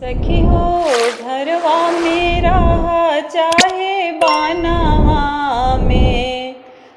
सखी हो घरवा मेरा चाहे बानवा में।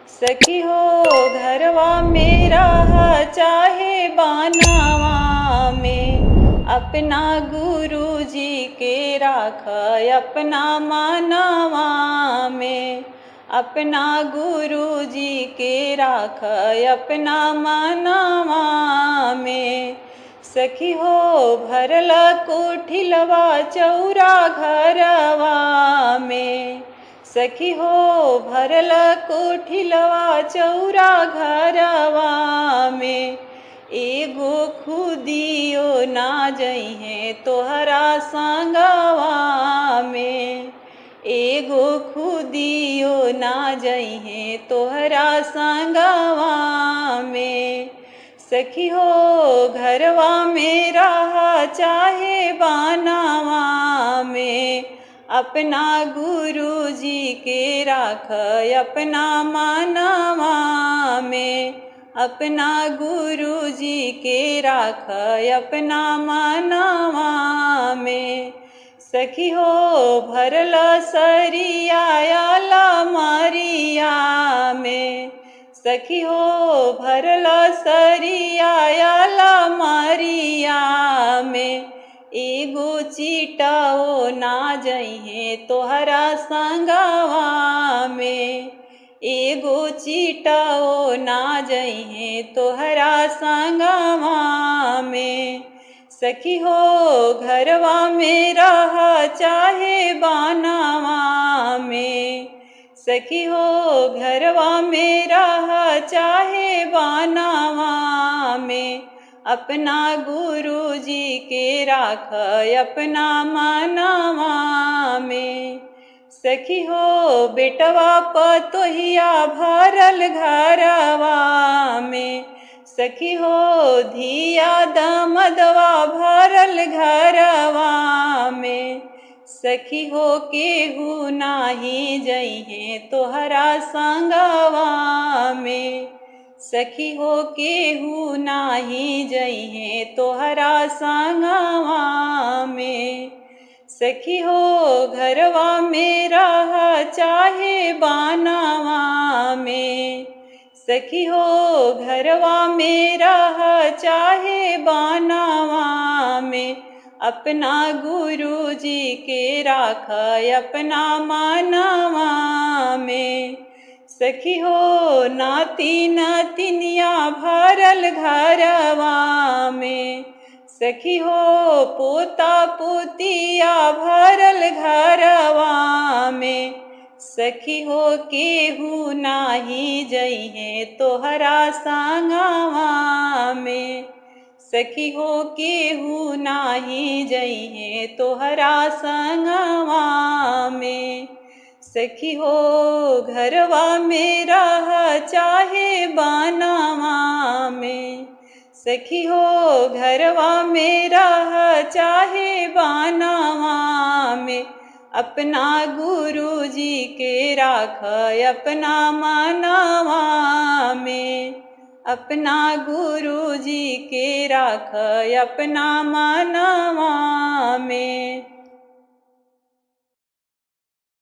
सखी हो घरवा मेरा चाहे बानवा में। अपना गुरु जी के राख अपना मानवा में। अपना गुरु जी के राख अपना मानवा में। सखी हो भरला कोठिलवा चौरा घरवा में। सखी हो भरला कोठिलवा चौरा घरवा में। एगो खुदियो ना जइहे तोहरा संगवा में। एगो खुदियो ना जइहे तोहरा संगवा में। सखी हो घरवा मेरा चाहे बानवा में। अपना गुरु जी के राख अपना मानवा में। अपना गुरु जी के राख अपना मानवा में। सखी हो भरला सरियाला मारिया में। सखी हो भरला सरियाला मारिया में। एगो चीटाओ ना जइहे तोहरा संगवा में। एगो चीटाओ ना जइहे तोहरा संगवा में। सखी हो घरवा मेरा चाहे बानवा में। सखी हो घरवा मेरा चाहे बानवा में। अपना गुरु जी के राख अपना मानवा में। सखी हो बेटवा पतोहिया भरल घरवा में। सखी हो धिया दमदवा भरल घरवा में। सखी हो केहू नाही जइहे तोहरा संगवा में। सखी हो केहू नाही जइहे तोहरा संगवा में। सखी हो घरवा मेरा चाहे बानवा में। सखी हो घरवा मेरा चाहे बानवा में। अपना गुरु जी के राख अपना मानवा में। सखी हो नाती नातिनिया भरल घरवा में। सखी हो पोता पोतिया भरल घरवा में। सखी हो केहू नाही जइहे तोहरा संगवा में। सखी हो केहू नाही जइहे तोहरा संगवा में। सखी हो घरवा मेरा चाहे बानवा में। सखी हो घरवा मेरा चाहे बानवा में। अपना गुरु जी के राख अपना मानवा में। अपना गुरु जी के राख अपना मानवा में।